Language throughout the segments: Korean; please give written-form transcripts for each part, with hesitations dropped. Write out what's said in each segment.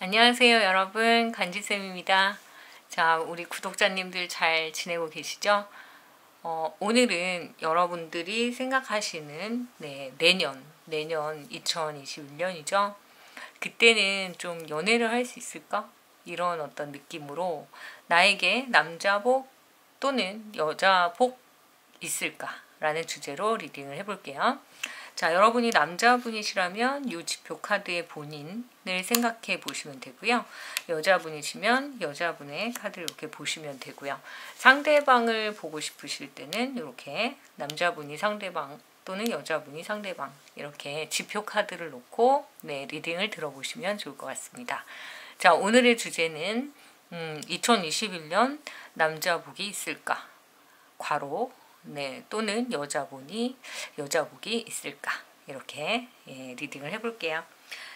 안녕하세요 여러분, 간지쌤입니다. 자, 우리 구독자님들 잘 지내고 계시죠? 오늘은 여러분들이 생각하시는 내년 2021년이죠. 그때는 좀 연애를 할 수 있을까? 이런 어떤 느낌으로 나에게 남자복 또는 여자복 있을까? 라는 주제로 리딩을 해볼게요. 자, 여러분이 남자분이시라면 이 지표 카드의 본인을 생각해 보시면 되고요. 여자분이시면 여자분의 카드를 이렇게 보시면 되고요. 상대방을 보고 싶으실 때는 이렇게 남자분이 상대방 또는 여자분이 상대방 이렇게 지표 카드를 놓고 리딩을 들어보시면 좋을 것 같습니다. 자, 오늘의 주제는 2021년 남자복이 있을까? 괄호 또는 여자복이 있을까? 이렇게 리딩을 해볼게요.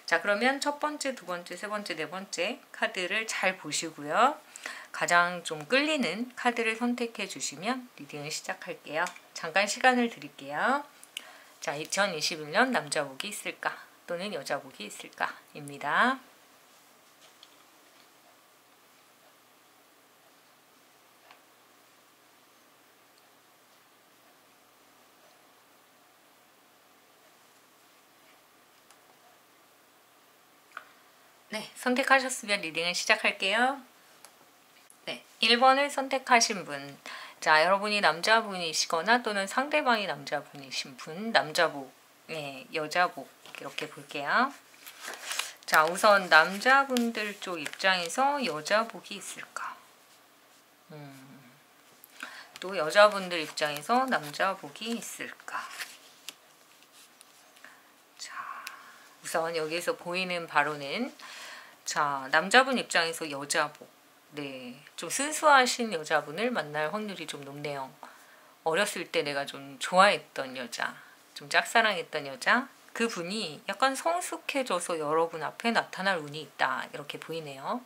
자, 그러면 첫 번째, 두 번째, 세 번째, 네 번째 카드를 잘 보시고요. 가장 좀 끌리는 카드를 선택해 주시면 리딩을 시작할게요. 잠깐 시간을 드릴게요. 자, 2021년 남자복이 있을까? 또는 여자복이 있을까? 입니다. 네, 선택하셨으면 리딩을 시작할게요. 네, 1번을 선택하신 분. 자, 여러분이 남자분이시거나 또는 상대방이 남자분이신 분, 남자복, 여자복 이렇게 볼게요. 자, 우선 남자분들 쪽 입장에서 여자복이 있을까? 또 여자분들 입장에서 남자복이 있을까? 자, 우선 여기서 보이는 바로는 자, 남자분 입장에서 여자복. 좀 순수하신 여자분을 만날 확률이 좀 높네요. 어렸을 때 내가 좀 좋아했던 여자, 좀 짝사랑했던 여자, 그 분이 약간 성숙해져서 여러분 앞에 나타날 운이 있다. 이렇게 보이네요.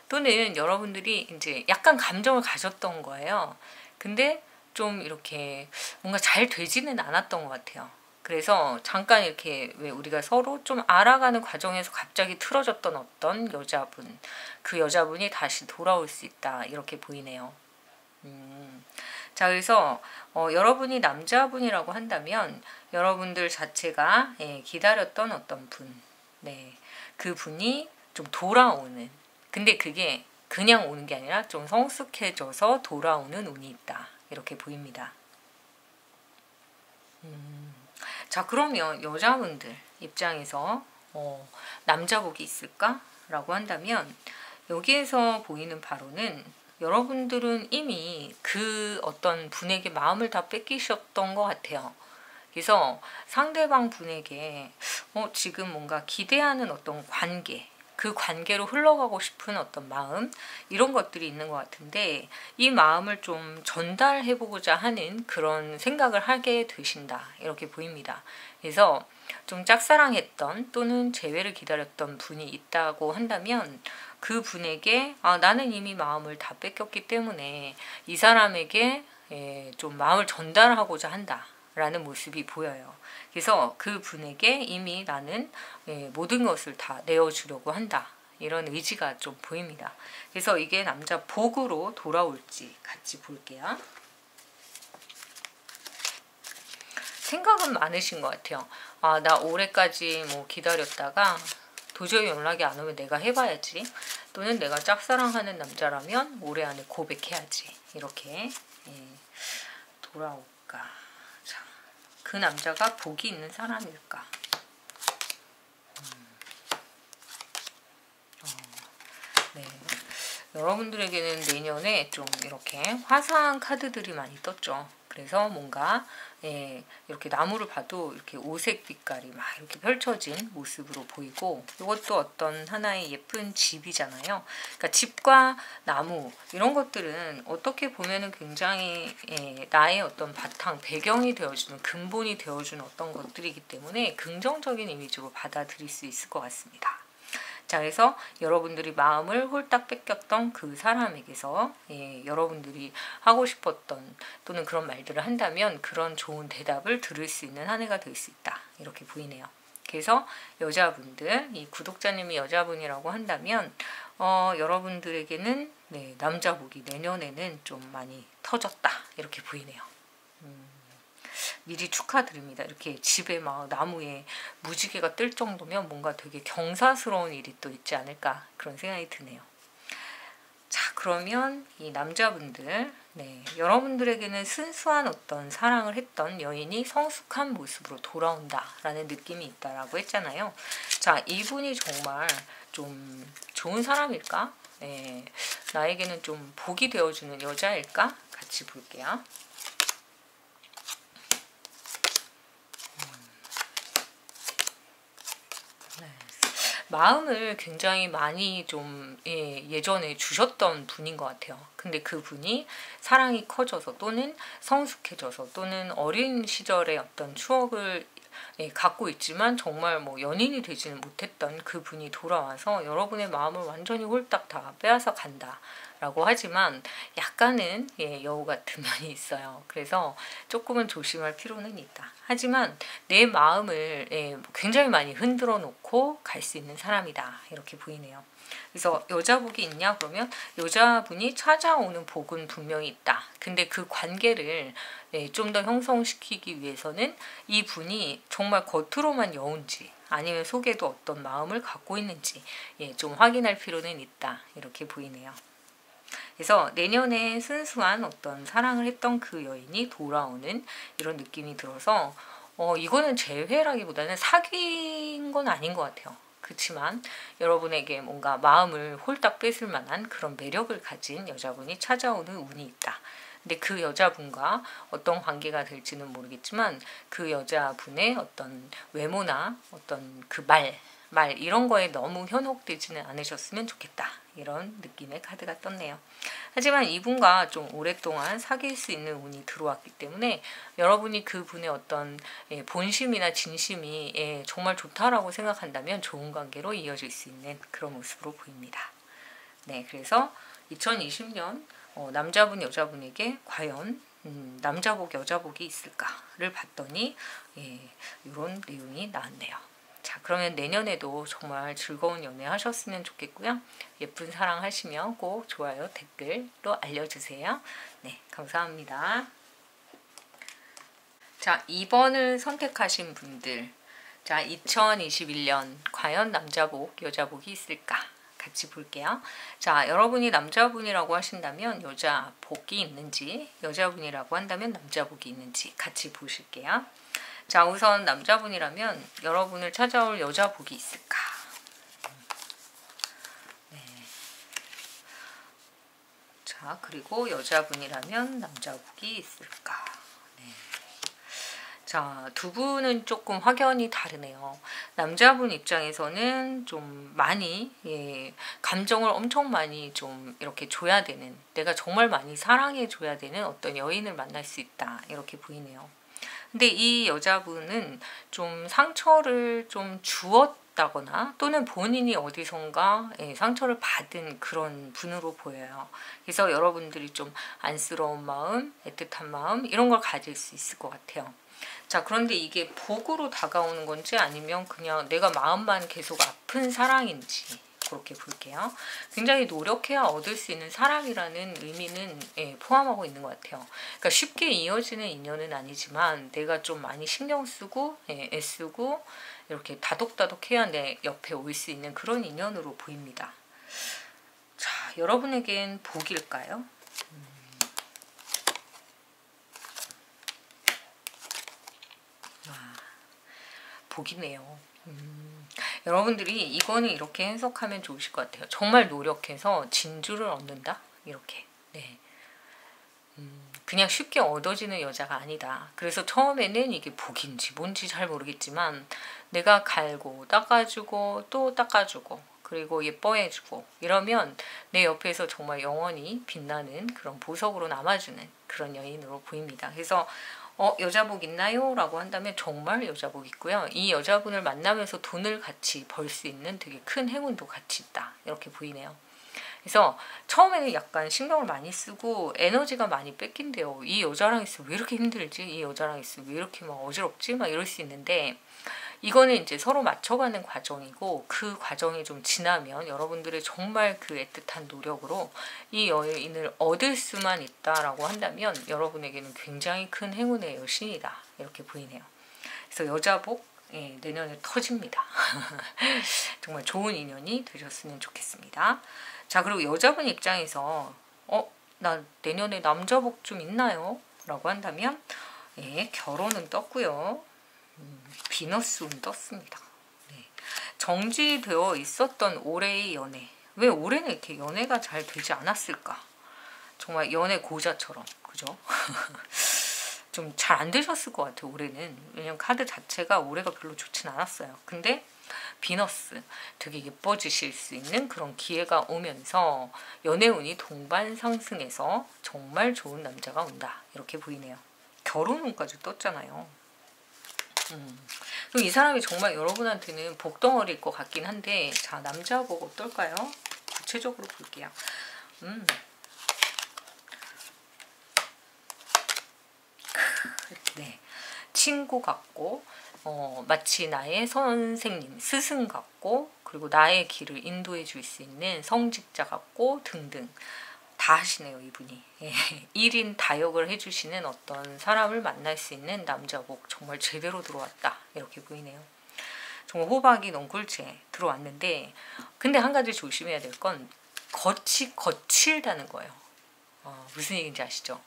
또는 여러분들이 이제 약간 감정을 가졌던 거예요. 근데 좀 이렇게 뭔가 잘 되지는 않았던 것 같아요. 그래서 잠깐 이렇게 왜 우리가 서로 좀 알아가는 과정에서 갑자기 틀어졌던 어떤 여자분, 그 여자분이 다시 돌아올 수 있다. 이렇게 보이네요. 자, 그래서 여러분이 남자분이라고 한다면 여러분들 자체가 기다렸던 어떤 분, 그 분이 좀 돌아오는, 근데 그게 그냥 오는 게 아니라 좀 성숙해져서 돌아오는 운이 있다. 이렇게 보입니다. 자, 그러면 여자분들 입장에서 남자복이 있을까? 라고 한다면 여기에서 보이는 바로는 여러분들은 이미 그 어떤 분에게 마음을 다 뺏기셨던 것 같아요. 그래서 상대방 분에게 지금 뭔가 기대하는 어떤 관계, 그 관계로 흘러가고 싶은 어떤 마음, 이런 것들이 있는 것 같은데 이 마음을 좀 전달해보고자 하는 그런 생각을 하게 되신다. 이렇게 보입니다. 그래서 좀 짝사랑했던 또는 재회를 기다렸던 분이 있다고 한다면 그 분에게 나는 이미 마음을 다 뺏겼기 때문에 이 사람에게 좀 마음을 전달하고자 한다. 라는 모습이 보여요. 그래서 그 분에게 이미 나는 모든 것을 다 내어주려고 한다. 이런 의지가 좀 보입니다. 그래서 이게 남자 복으로 돌아올지 같이 볼게요. 생각은 많으신 것 같아요. 나 올해까지 뭐 기다렸다가 도저히 연락이 안 오면 내가 해봐야지. 또는 내가 짝사랑하는 남자라면 올해 안에 고백해야지. 이렇게 돌아올까. 그 남자가 복이 있는 사람일까? 여러분들에게는 내년에 좀 이렇게 화사한 카드들이 많이 떴죠. 그래서 뭔가 이렇게 나무를 봐도 이렇게 오색 빛깔이 막 이렇게 펼쳐진 모습으로 보이고 이것도 어떤 하나의 예쁜 집이잖아요. 그러니까 집과 나무 이런 것들은 어떻게 보면은 굉장히 나의 어떤 바탕, 배경이 되어주는 근본이 되어주는 어떤 것들이기 때문에 긍정적인 이미지로 받아들일 수 있을 것 같습니다. 자, 그래서 여러분들이 마음을 홀딱 뺏겼던 그 사람에게서 여러분들이 하고 싶었던 또는 그런 말들을 한다면 그런 좋은 대답을 들을 수 있는 한 해가 될 수 있다. 이렇게 보이네요. 그래서 여자분들, 이 구독자님이 여자분이라고 한다면 여러분들에게는 네, 남자복이 내년에는 좀 많이 터졌다 이렇게 보이네요. 미리 축하드립니다. 이렇게 집에 막 나무에 무지개가 뜰 정도면 뭔가 되게 경사스러운 일이 또 있지 않을까 그런 생각이 드네요. 자, 그러면 이 남자분들, 네, 여러분들에게는 순수한 어떤 사랑을 했던 여인이 성숙한 모습으로 돌아온다라는 느낌이 있다라고 했잖아요. 자, 이분이 정말 좀 좋은 사람일까? 네, 나에게는 좀 복이 되어주는 여자일까? 같이 볼게요. 마음을 굉장히 많이 좀 예전에 주셨던 분인 것 같아요. 근데 그 분이 사랑이 커져서 또는 성숙해져서 또는 어린 시절의 어떤 추억을 갖고 있지만 정말 뭐 연인이 되지는 못했던 그 분이 돌아와서 여러분의 마음을 완전히 홀딱 다 빼앗아 간다 라고 하지만 약간은 여우 같은 면이 있어요. 그래서 조금은 조심할 필요는 있다. 하지만 내 마음을 굉장히 많이 흔들어 놓고 갈 수 있는 사람이다 이렇게 보이네요. 그래서 여자복이 있냐 그러면 여자분이 찾아오는 복은 분명히 있다. 근데 그 관계를 좀 더 형성시키기 위해서는 이 분이 정말 겉으로만 여운지 아니면 속에도 어떤 마음을 갖고 있는지 좀 확인할 필요는 있다 이렇게 보이네요. 그래서 내년에 순수한 어떤 사랑을 했던 그 여인이 돌아오는 이런 느낌이 들어서 이거는 재회라기보다는 사귄 건 아닌 것 같아요. 그렇지만 여러분에게 뭔가 마음을 홀딱 뺏을 만한 그런 매력을 가진 여자분이 찾아오는 운이 있다. 근데 그 여자분과 어떤 관계가 될지는 모르겠지만 그 여자분의 어떤 외모나 어떤 그 말 이런 거에 너무 현혹되지는 않으셨으면 좋겠다. 이런 느낌의 카드가 떴네요. 하지만 이분과 좀 오랫동안 사귈 수 있는 운이 들어왔기 때문에 여러분이 그분의 어떤 본심이나 진심이 정말 좋다라고 생각한다면 좋은 관계로 이어질 수 있는 그런 모습으로 보입니다. 네, 그래서 2020년 남자분 여자분에게 과연 남자복 여자복이 있을까를 봤더니 이런 내용이 나왔네요. 자, 그러면 내년에도 정말 즐거운 연애 하셨으면 좋겠고요. 예쁜 사랑 하시면 꼭 좋아요, 댓글로 알려주세요. 네, 감사합니다. 자, 2번을 선택하신 분들. 자, 2021년 과연 남자복, 여자복이 있을까? 같이 볼게요. 자, 여러분이 남자분이라고 하신다면 여자복이 있는지, 여자분이라고 한다면 남자복이 있는지 같이 보실게요. 자, 우선 남자분이라면 여러분을 찾아올 여자복이 있을까? 네. 자, 그리고 여자분이라면 남자복이 있을까? 네. 자, 두 분은 조금 확연히 다르네요. 남자분 입장에서는 좀 많이 감정을 엄청 많이 좀 이렇게 줘야 되는, 내가 정말 많이 사랑해 줘야 되는 어떤 여인을 만날 수 있다 이렇게 보이네요. 근데 이 여자분은 좀 상처를 좀 주었다거나 또는 본인이 어디선가 상처를 받은 그런 분으로 보여요. 그래서 여러분들이 좀 안쓰러운 마음, 애틋한 마음 이런 걸 가질 수 있을 것 같아요. 자, 그런데 이게 복으로 다가오는 건지 아니면 그냥 내가 마음만 계속 아픈 사랑인지 그렇게 볼게요. 굉장히 노력해야 얻을 수 있는 사랑이라는 의미는 포함하고 있는 것 같아요. 그러니까 쉽게 이어지는 인연은 아니지만 내가 좀 많이 신경 쓰고 애쓰고 이렇게 다독다독 해야 내 옆에 올 수 있는 그런 인연으로 보입니다. 자, 여러분에겐 복일까요? 복이네요. 여러분들이 이거는 이렇게 해석하면 좋으실 것 같아요. 정말 노력해서 진주를 얻는다? 이렇게. 네. 그냥 쉽게 얻어지는 여자가 아니다. 그래서 처음에는 이게 복인지 뭔지 잘 모르겠지만 내가 갈고 닦아주고 또 닦아주고 그리고 예뻐해주고 이러면 내 옆에서 정말 영원히 빛나는 그런 보석으로 남아주는 그런 여인으로 보입니다. 그래서 여자복 있나요? 라고 한다면 정말 여자복 있고요. 이 여자분을 만나면서 돈을 같이 벌 수 있는 되게 큰 행운도 같이 있다. 이렇게 보이네요. 그래서 처음에는 약간 신경을 많이 쓰고 에너지가 많이 뺏긴대요. 이 여자랑 있으면 왜 이렇게 힘들지? 이 여자랑 있으면 왜 이렇게 막 어지럽지? 막 이럴 수 있는데 이거는 이제 서로 맞춰가는 과정이고 그 과정이 좀 지나면 여러분들의 정말 그 애틋한 노력으로 이 여인을 얻을 수만 있다라고 한다면 여러분에게는 굉장히 큰 행운의 여신이다 이렇게 보이네요. 그래서 여자복 내년에 터집니다. 정말 좋은 인연이 되셨으면 좋겠습니다. 자, 그리고 여자분 입장에서 나 내년에 남자복 좀 있나요? 라고 한다면 결혼은 떴고요. 비너스운 떴습니다. 네. 정지되어 있었던 올해의 연애. 왜 올해는 이렇게 연애가 잘 되지 않았을까? 정말 연애 고자처럼. 그죠? 좀 잘 안 되셨을 것 같아요. 올해는. 왜냐면 카드 자체가 올해가 별로 좋진 않았어요. 근데 비너스 되게 예뻐지실 수 있는 그런 기회가 오면서 연애운이 동반 상승해서 정말 좋은 남자가 온다. 이렇게 보이네요. 결혼운까지 떴잖아요. 그럼 이 사람이 정말 여러분한테는 복덩어리일 것 같긴 한데 자, 남자 복 어떨까요? 구체적으로 볼게요. 네, 친구 같고 마치 나의 선생님, 스승 같고 그리고 나의 길을 인도해 줄 수 있는 성직자 같고 등등 다 하시네요. 이분이 1인 다역을 해주시는 어떤 사람을 만날 수 있는 남자복 정말 제대로 들어왔다 이렇게 보이네요. 정말 호박이 넝굴째 들어왔는데 근데 한 가지 조심해야 될 건 거칠다는 거예요. 무슨 얘기인지 아시죠?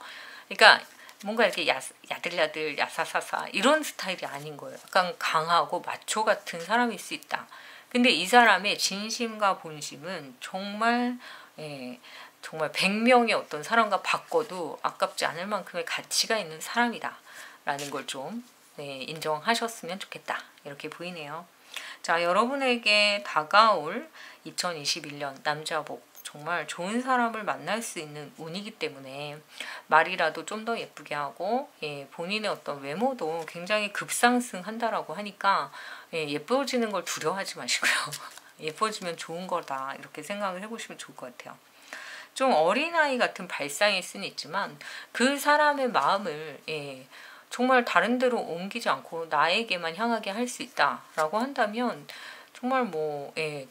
그러니까 뭔가 이렇게 야들야들 야사사사 이런 스타일이 아닌 거예요. 약간 강하고 마초 같은 사람일 수 있다. 근데 이 사람의 진심과 본심은 정말 정말 100명의 어떤 사람과 바꿔도 아깝지 않을 만큼의 가치가 있는 사람이다 라는 걸 좀 인정하셨으면 좋겠다 이렇게 보이네요. 자, 여러분에게 다가올 2021년 남자복 정말 좋은 사람을 만날 수 있는 운이기 때문에 말이라도 좀 더 예쁘게 하고 본인의 어떤 외모도 굉장히 급상승한다라고 하니까 예뻐지는 걸 두려워하지 마시고요. 예뻐지면 좋은 거다 이렇게 생각을 해보시면 좋을 것 같아요. 좀 어린아이 같은 발상일 수는 있지만 그 사람의 마음을 정말 다른 데로 옮기지 않고 나에게만 향하게 할 수 있다라고 한다면 정말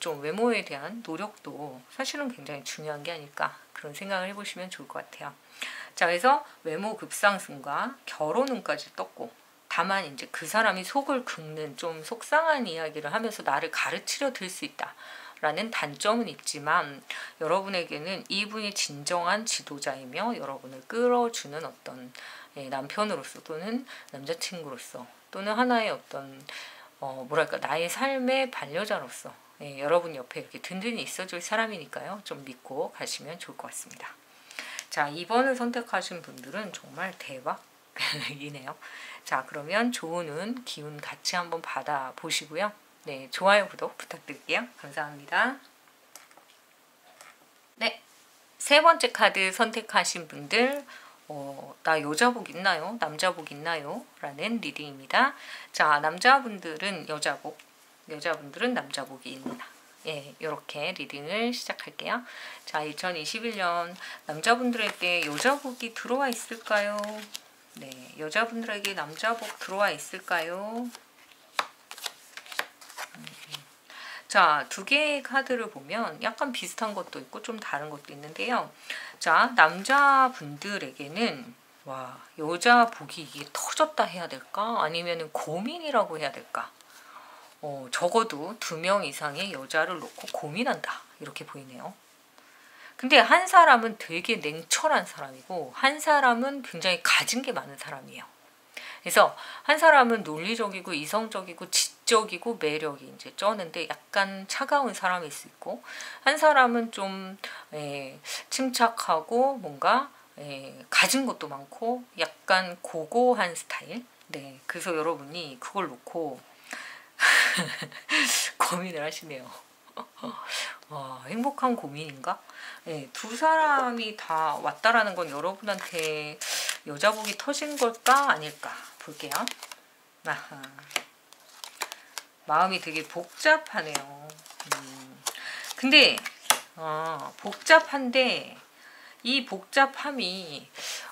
좀 외모에 대한 노력도 사실은 굉장히 중요한 게 아닐까 그런 생각을 해보시면 좋을 것 같아요. 자, 그래서 외모 급상승과 결혼운까지 떴고 다만 이제 그 사람이 속을 긁는 좀 속상한 이야기를 하면서 나를 가르치려 들 수 있다. 라는 단점은 있지만 여러분에게는 이분이 진정한 지도자이며 여러분을 끌어주는 어떤 남편으로서 또는 남자친구로서 또는 하나의 어떤 뭐랄까 나의 삶의 반려자로서 여러분 옆에 이렇게 든든히 있어줄 사람이니까요. 좀 믿고 가시면 좋을 것 같습니다. 자, 2번을 선택하신 분들은 정말 대박이네요. 자, 그러면 좋은 운, 기운 같이 한번 받아보시고요. 네, 좋아요, 구독 부탁드릴게요. 감사합니다. 네, 세 번째 카드 선택하신 분들 나 여자복 있나요? 남자복 있나요? 라는 리딩입니다. 자, 남자분들은 여자복, 여자분들은 남자복이 있나. 이렇게 리딩을 시작할게요. 자, 2021년 남자분들에게 여자복이 들어와 있을까요? 네, 여자분들에게 남자복 들어와 있을까요? 자, 두 개의 카드를 보면 약간 비슷한 것도 있고 좀 다른 것도 있는데요. 자, 남자분들에게는 와, 여자복이 이게 터졌다 해야 될까? 아니면 고민이라고 해야 될까? 적어도 2명 이상의 여자를 놓고 고민한다. 이렇게 보이네요. 근데 한 사람은 되게 냉철한 사람이고 한 사람은 굉장히 가진 게 많은 사람이에요. 그래서 한 사람은 논리적이고 이성적이고 지적이고 매력이 이제 쩌는데 약간 차가운 사람일 수 있고 한 사람은 좀 침착하고 뭔가 가진 것도 많고 약간 고고한 스타일. 네, 그래서 여러분이 그걸 놓고 고민을 하시네요. 행복한 고민인가? 두 사람이 다 왔다라는 건 여러분한테 여자복이 터진 걸까 아닐까 볼게요. 아하. 마음이 되게 복잡하네요. 근데 복잡한데 이 복잡함이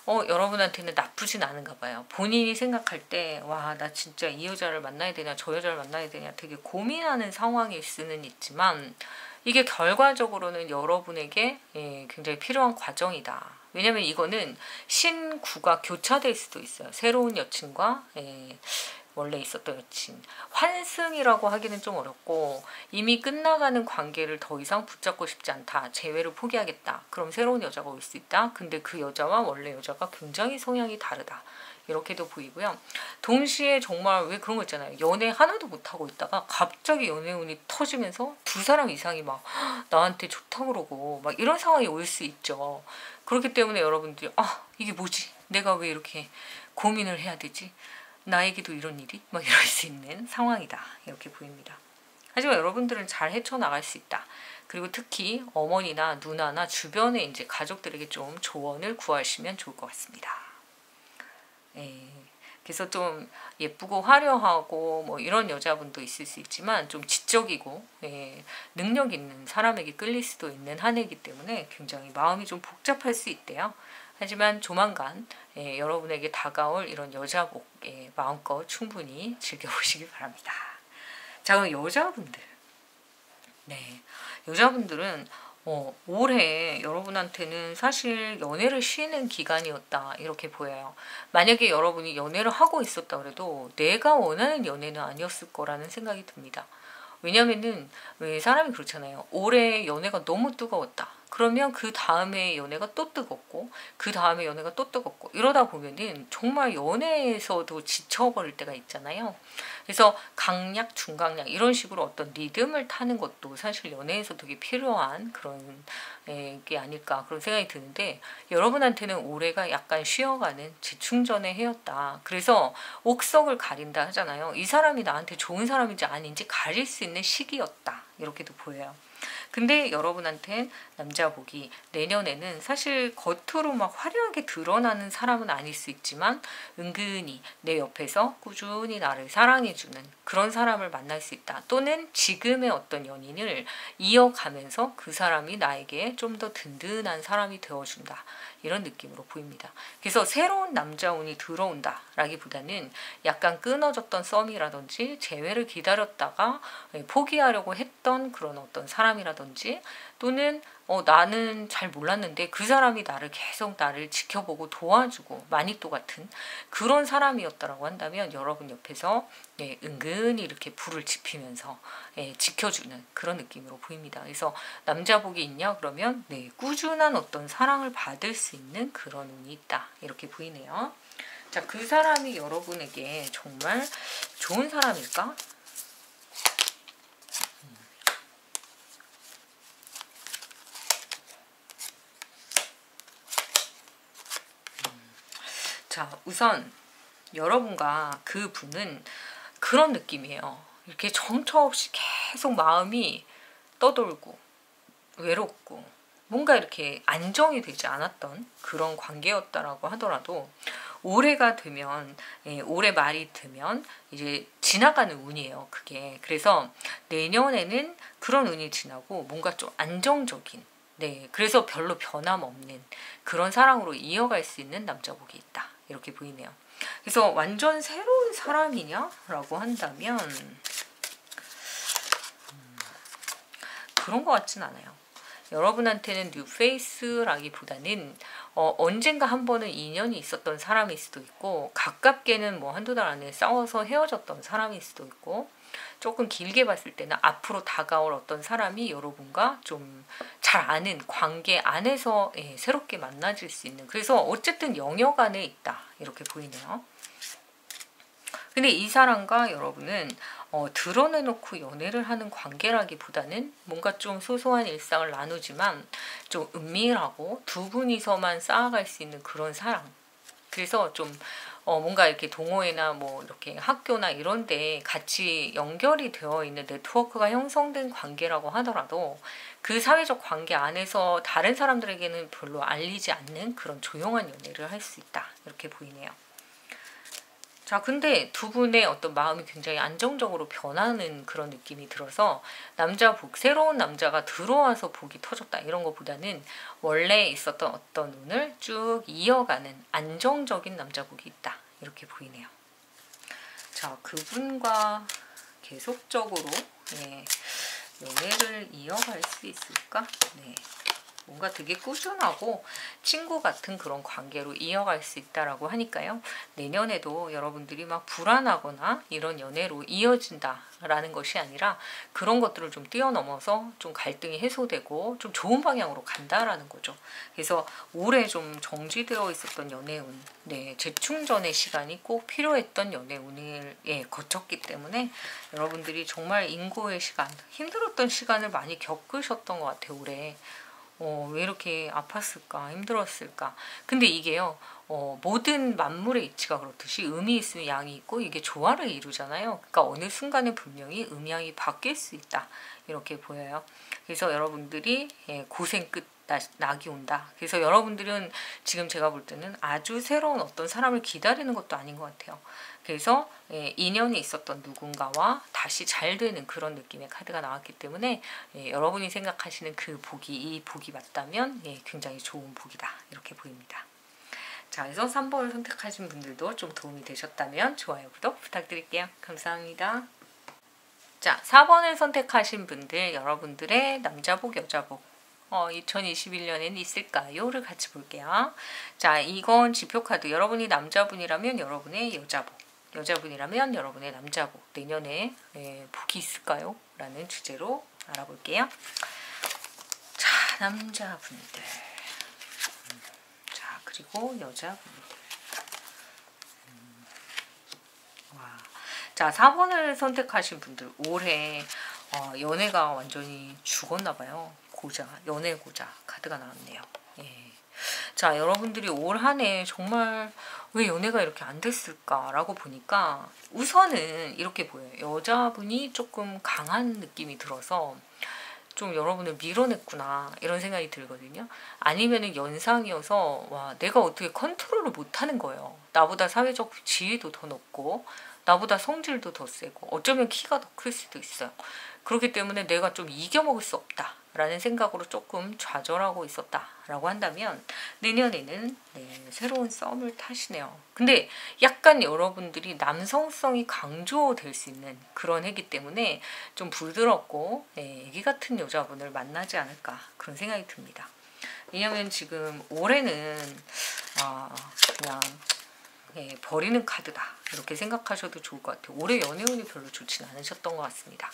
여러분한테는 나쁘진 않은가 봐요. 본인이 생각할 때 와, 나 진짜 이 여자를 만나야 되냐 저 여자를 만나야 되냐 되게 고민하는 상황일 수는 있지만 이게 결과적으로는 여러분에게 굉장히 필요한 과정이다. 왜냐면 이거는 신구가 교차될 수도 있어요. 새로운 여친과 원래 있었던 여친. 환승이라고 하기는 좀 어렵고 이미 끝나가는 관계를 더 이상 붙잡고 싶지 않다. 재회를 포기하겠다. 그럼 새로운 여자가 올 수 있다. 근데 그 여자와 원래 여자가 굉장히 성향이 다르다. 이렇게도 보이고요. 동시에 정말 왜 그런 거 있잖아요. 연애 하나도 못하고 있다가 갑자기 연애운이 터지면서 두 사람 이상이 막 나한테 좋다 그러고 막 이런 상황이 올 수 있죠. 그렇기 때문에 여러분들이 이게 뭐지? 내가 왜 이렇게 고민을 해야 되지? 나에게도 이런 일이? 막 이럴 수 있는 상황이다. 이렇게 보입니다. 하지만 여러분들은 잘 헤쳐나갈 수 있다. 그리고 특히 어머니나 누나나 주변에 이제 가족들에게 좀 조언을 구하시면 좋을 것 같습니다. 그래서 좀 예쁘고 화려하고 뭐 이런 여자분도 있을 수 있지만 좀 지적이고 능력 있는 사람에게 끌릴 수도 있는 한 해이기 때문에 굉장히 마음이 좀 복잡할 수 있대요. 하지만 조만간 여러분에게 다가올 이런 여자복 마음껏 충분히 즐겨보시기 바랍니다. 자, 그럼 여자분들. 여자분들은 올해 여러분한테는 사실 연애를 쉬는 기간이었다 이렇게 보여요. 만약에 여러분이 연애를 하고 있었다 그래도 내가 원하는 연애는 아니었을 거라는 생각이 듭니다. 왜냐면은 왜 사람이 그렇잖아요. 올해 연애가 너무 뜨거웠다. 그러면 그 다음에 연애가 또 뜨겁고 그 다음에 연애가 또 뜨겁고 이러다 보면은 정말 연애에서도 지쳐버릴 때가 있잖아요. 그래서 강약, 중강약 이런 식으로 어떤 리듬을 타는 것도 사실 연애에서 되게 필요한 그런 게 아닐까 그런 생각이 드는데 여러분한테는 올해가 약간 쉬어가는 재충전의 해였다. 그래서 옥석을 가린다 하잖아요. 이 사람이 나한테 좋은 사람인지 아닌지 가릴 수 있는 시기였다. 이렇게도 보여요. 근데 여러분한테 남자복이 내년에는 사실 겉으로 막 화려하게 드러나는 사람은 아닐 수 있지만 은근히 내 옆에서 꾸준히 나를 사랑해주는 그런 사람을 만날 수 있다. 또는 지금의 어떤 연인을 이어가면서 그 사람이 나에게 좀 더 든든한 사람이 되어준다. 이런 느낌으로 보입니다. 그래서 새로운 남자운이 들어온다 라기보다는 약간 끊어졌던 썸이라든지 재회를 기다렸다가 포기하려고 했던 그런 어떤 사람이라든지 또는 나는 잘 몰랐는데 그 사람이 나를 지켜보고 도와주고 마니또 같은 그런 사람이었다라고 한다면 여러분 옆에서 은근히 이렇게 불을 지피면서 지켜주는 그런 느낌으로 보입니다. 그래서 남자복이 있냐 그러면 꾸준한 어떤 사랑을 받을 수 있는 그런 운이 있다 이렇게 보이네요. 자, 그 사람이 여러분에게 정말 좋은 사람일까? 자, 우선 여러분과 그 분은 그런 느낌이에요. 이렇게 정처 없이 계속 마음이 떠돌고 외롭고 뭔가 이렇게 안정이 되지 않았던 그런 관계였다라고 하더라도 올해가 되면 올해 말이 되면 이제 지나가는 운이에요. 그게. 그래서 내년에는 그런 운이 지나고 뭔가 좀 안정적인 그래서 별로 변함없는 그런 사랑으로 이어갈 수 있는 남자복이 있다. 이렇게 보이네요. 그래서 완전 새로운 사람이냐라고 한다면 그런 것 같진 않아요. 여러분한테는 뉴페이스라기보다는 언젠가 한 번은 인연이 있었던 사람일 수도 있고 가깝게는 뭐 한두 달 안에 싸워서 헤어졌던 사람일 수도 있고 조금 길게 봤을 때는 앞으로 다가올 어떤 사람이 여러분과 좀 잘 아는 관계 안에서 새롭게 만나질 수 있는 그래서 어쨌든 영역 안에 있다 이렇게 보이네요. 근데 이 사람과 여러분은 드러내놓고 연애를 하는 관계라기보다는 뭔가 좀 소소한 일상을 나누지만 좀 은밀하고 두 분이서만 쌓아갈 수 있는 그런 사랑. 그래서 좀 뭔가 이렇게 동호회나 뭐 이렇게 학교나 이런 데 같이 연결이 되어 있는 네트워크가 형성된 관계라고 하더라도 그 사회적 관계 안에서 다른 사람들에게는 별로 알리지 않는 그런 조용한 연애를 할 수 있다. 이렇게 보이네요. 자, 근데 두 분의 어떤 마음이 굉장히 안정적으로 변하는 그런 느낌이 들어서 남자 복, 새로운 남자가 들어와서 복이 터졌다 이런 것보다는 원래 있었던 어떤 운을 쭉 이어가는 안정적인 남자 복이 있다 이렇게 보이네요. 자, 그분과 계속적으로 연애를 이어갈 수 있을까? 네. 뭔가 되게 꾸준하고 친구 같은 그런 관계로 이어갈 수 있다라고 하니까요. 내년에도 여러분들이 막 불안하거나 이런 연애로 이어진다라는 것이 아니라 그런 것들을 좀 뛰어넘어서 좀 갈등이 해소되고 좀 좋은 방향으로 간다라는 거죠. 그래서 올해 좀 정지되어 있었던 연애운, 재충전의 시간이 꼭 필요했던 연애운을 거쳤기 때문에 여러분들이 정말 인고의 시간, 힘들었던 시간을 많이 겪으셨던 것 같아요. 올해. 왜 이렇게 아팠을까 힘들었을까. 근데 이게요 모든 만물의 이치가 그렇듯이 음이 있으면 양이 있고 이게 조화를 이루잖아요. 그러니까 어느 순간에 분명히 음양이 바뀔 수 있다 이렇게 보여요. 그래서 여러분들이 고생 끝 낙이 온다. 그래서 여러분들은 지금 제가 볼 때는 아주 새로운 어떤 사람을 기다리는 것도 아닌 것 같아요. 그래서 인연이 있었던 누군가와 다시 잘 되는 그런 느낌의 카드가 나왔기 때문에 여러분이 생각하시는 그 복이 이 복이 맞다면 굉장히 좋은 복이다 이렇게 보입니다. 자, 그래서 3번을 선택하신 분들도 좀 도움이 되셨다면 좋아요, 구독 부탁드릴게요. 감사합니다. 자, 4번을 선택하신 분들 여러분들의 남자복, 여자복 2021년에는 있을까요?를 같이 볼게요. 자, 이건 지표카드. 여러분이 남자분이라면 여러분의 여자복, 여자분이라면 여러분의 남자복, 내년에 복이 있을까요? 라는 주제로 알아볼게요. 자, 남자분들. 자, 그리고 여자분들. 와. 자, 4번을 선택하신 분들 올해 연애가 완전히 죽었나봐요. 고자, 연애 고자 카드가 나왔네요. 자, 여러분들이 올 한 해 정말 왜 연애가 이렇게 안 됐을까라고 보니까 우선은 이렇게 보여요. 여자분이 조금 강한 느낌이 들어서 좀 여러분을 밀어냈구나 이런 생각이 들거든요. 아니면은 연상이어서 와 내가 어떻게 컨트롤을 못하는 거예요. 나보다 사회적 지위도 더 높고 나보다 성질도 더 세고 어쩌면 키가 더 클 수도 있어요. 그렇기 때문에 내가 좀 이겨먹을 수 없다 라는 생각으로 조금 좌절하고 있었다 라고 한다면 내년에는 새로운 썸을 타시네요. 근데 약간 여러분들이 남성성이 강조될 수 있는 그런 해기 때문에 좀 부드럽고 애기 같은 여자분을 만나지 않을까 그런 생각이 듭니다. 왜냐면 지금 올해는 그냥 버리는 카드다 이렇게 생각하셔도 좋을 것 같아요. 올해 연애운이 별로 좋진 않으셨던 것 같습니다.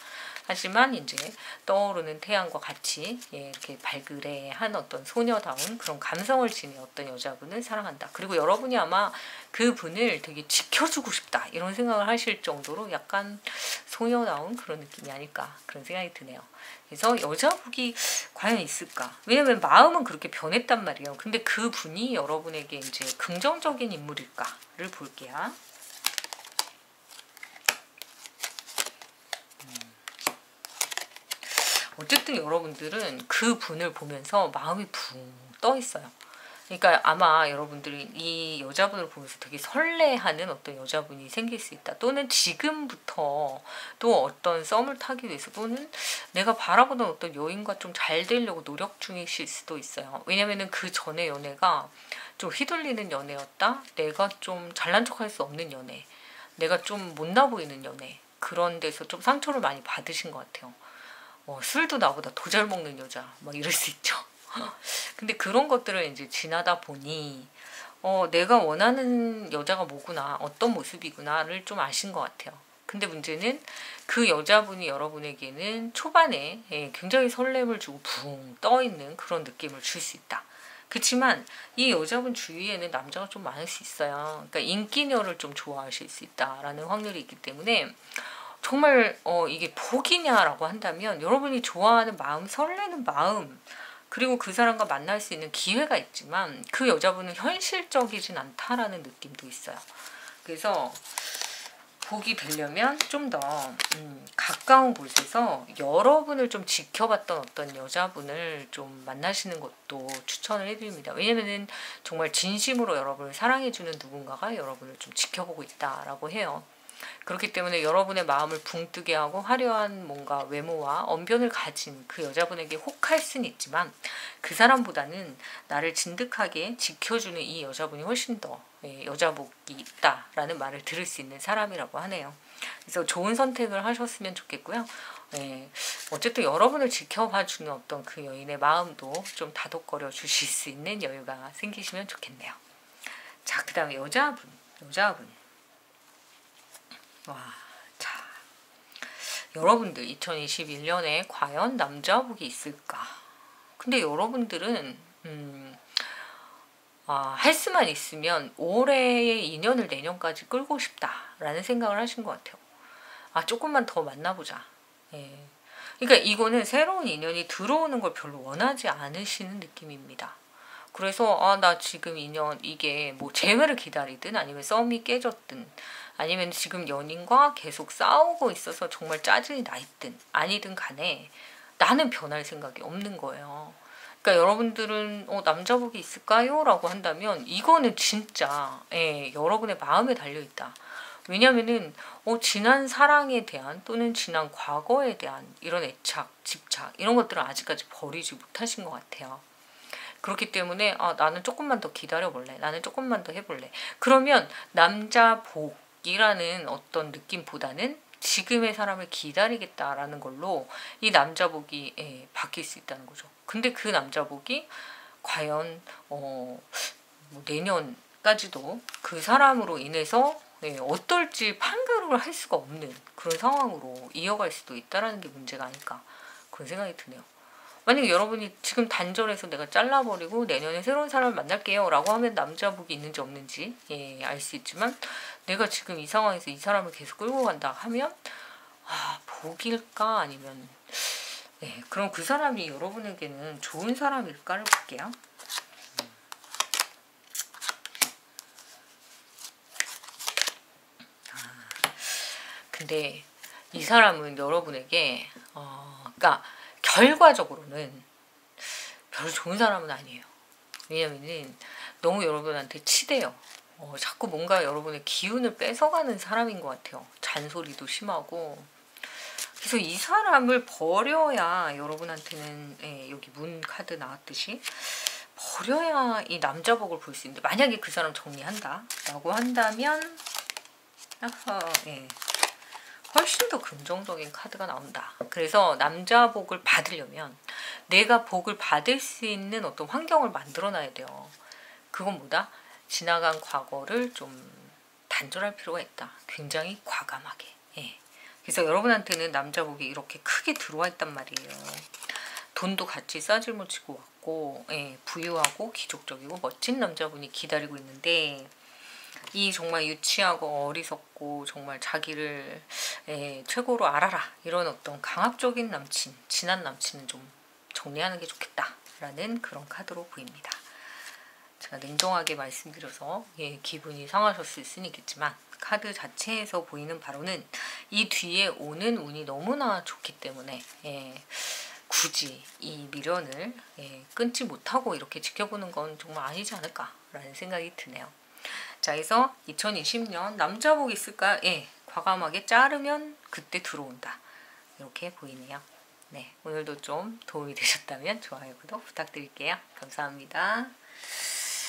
하지만 이제 떠오르는 태양과 같이 이렇게 발그레한 어떤 소녀다운 그런 감성을 지닌 어떤 여자분을 사랑한다. 그리고 여러분이 아마 그분을 되게 지켜주고 싶다 이런 생각을 하실 정도로 약간 소녀다운 그런 느낌이 아닐까 그런 생각이 드네요. 그래서 여자복이 과연 있을까? 왜냐면 마음은 그렇게 변했단 말이에요. 근데 그분이 여러분에게 이제 긍정적인 인물일까를 볼게요. 어쨌든 여러분들은 그 분을 보면서 마음이 붕 떠 있어요. 그러니까 아마 여러분들이 이 여자분을 보면서 되게 설레하는 어떤 여자분이 생길 수 있다. 또는 지금부터 또 어떤 썸을 타기 위해서 또는 내가 바라보던 어떤 여인과 좀 잘 되려고 노력 중이실 수도 있어요. 왜냐면은 그 전에 연애가 좀 휘둘리는 연애였다. 내가 좀 잘난 척할 수 없는 연애. 내가 좀 못나 보이는 연애. 그런 데서 좀 상처를 많이 받으신 것 같아요. 술도 나보다 더 잘 먹는 여자 막 이럴 수 있죠. 근데 그런 것들을 이제 지나다 보니 내가 원하는 여자가 뭐구나 어떤 모습이구나를 좀 아신 것 같아요. 근데 문제는 그 여자분이 여러분에게는 초반에 굉장히 설렘을 주고 붕 떠있는 그런 느낌을 줄 수 있다. 그렇지만 이 여자분 주위에는 남자가 좀 많을 수 있어요. 그러니까 인기녀를 좀 좋아하실 수 있다라는 확률이 있기 때문에 정말 이게 복이냐라고 한다면 여러분이 좋아하는 마음, 설레는 마음 그리고 그 사람과 만날 수 있는 기회가 있지만 그 여자분은 현실적이진 않다라는 느낌도 있어요. 그래서 복이 되려면 좀 더 가까운 곳에서 여러분을 좀 지켜봤던 어떤 여자분을 좀 만나시는 것도 추천을 해드립니다. 왜냐면은 정말 진심으로 여러분을 사랑해주는 누군가가 여러분을 좀 지켜보고 있다라고 해요. 그렇기 때문에 여러분의 마음을 붕뜨게 하고 화려한 뭔가 외모와 언변을 가진 그 여자분에게 혹할 수는 있지만 그 사람보다는 나를 진득하게 지켜주는 이 여자분이 훨씬 더 여자복이 있다라는 말을 들을 수 있는 사람이라고 하네요. 그래서 좋은 선택을 하셨으면 좋겠고요. 어쨌든 여러분을 지켜봐주는 어떤 그 여인의 마음도 좀 다독거려 주실 수 있는 여유가 생기시면 좋겠네요. 자, 그 다음에 여자분. 와, 자, 여러분들 2021년에 과연 남자복이 있을까? 근데 여러분들은 할 수만 있으면 올해의 인연을 내년까지 끌고 싶다라는 생각을 하신 것 같아요. 조금만 더 만나보자. 그러니까 이거는 새로운 인연이 들어오는 걸 별로 원하지 않으시는 느낌입니다. 그래서 나 지금 인연 이게 뭐 재회를 기다리든 아니면 썸이 깨졌든 아니면 지금 연인과 계속 싸우고 있어서 정말 짜증이 나 있든 아니든 간에 나는 변할 생각이 없는 거예요. 그러니까 여러분들은 남자복이 있을까요? 라고 한다면 이거는 진짜 여러분의 마음에 달려있다. 왜냐면은 지난 사랑에 대한 또는 지난 과거에 대한 이런 애착, 집착 이런 것들은 아직까지 버리지 못하신 것 같아요. 그렇기 때문에 나는 조금만 더 기다려볼래. 나는 조금만 더 해볼래. 그러면 남자복이라는 어떤 느낌보다는 지금의 사람을 기다리겠다라는 걸로 이 남자복이 바뀔 수 있다는 거죠. 근데 그 남자복이 과연 뭐 내년까지도 그 사람으로 인해서 어떨지 판가름을 할 수가 없는 그런 상황으로 이어갈 수도 있다는 게 문제가 아닐까 그런 생각이 드네요. 만약에 여러분이 지금 단절해서 내가 잘라버리고 내년에 새로운 사람을 만날게요 라고 하면 남자복이 있는지 없는지 알 수 있지만 내가 지금 이 상황에서 이 사람을 계속 끌고 간다 하면 복일까 아니면 그럼 그 사람이 여러분에게는 좋은 사람일까를 볼게요. 근데 이 사람은 여러분에게 그러니까 결과적으로는 별로 좋은 사람은 아니에요. 왜냐면은 너무 여러분한테 치대요. 자꾸 뭔가 여러분의 기운을 뺏어가는 사람인 것 같아요. 잔소리도 심하고. 그래서 이 사람을 버려야 여러분한테는 여기 문 카드 나왔듯이 버려야 이 남자복을 볼 수 있는데 만약에 그 사람 정리한다 라고 한다면 훨씬 더 긍정적인 카드가 나온다. 그래서 남자복을 받으려면 내가 복을 받을 수 있는 어떤 환경을 만들어 놔야 돼요. 그건 뭐다? 지나간 과거를 좀 단절할 필요가 있다. 굉장히 과감하게. 그래서 여러분한테는 남자복이 이렇게 크게 들어와 있단 말이에요. 돈도 같이 싸질머치고 왔고 부유하고 귀족적이고 멋진 남자분이 기다리고 있는데 이 정말 유치하고 어리석고 정말 자기를 최고로 알아라 이런 어떤 강압적인 남친, 진한 남친은 좀 정리하는 게 좋겠다라는 그런 카드로 보입니다. 제가 냉정하게 말씀드려서 기분이 상하셨을 수는 있겠지만 카드 자체에서 보이는 바로는 이 뒤에 오는 운이 너무나 좋기 때문에 굳이 이 미련을 끊지 못하고 이렇게 지켜보는 건 정말 아니지 않을까라는 생각이 드네요. 자, 그래서 2020년 남자복 있을까? 과감하게 자르면 그때 들어온다. 이렇게 보이네요. 오늘도 좀 도움이 되셨다면 좋아요, 구독 부탁드릴게요. 감사합니다.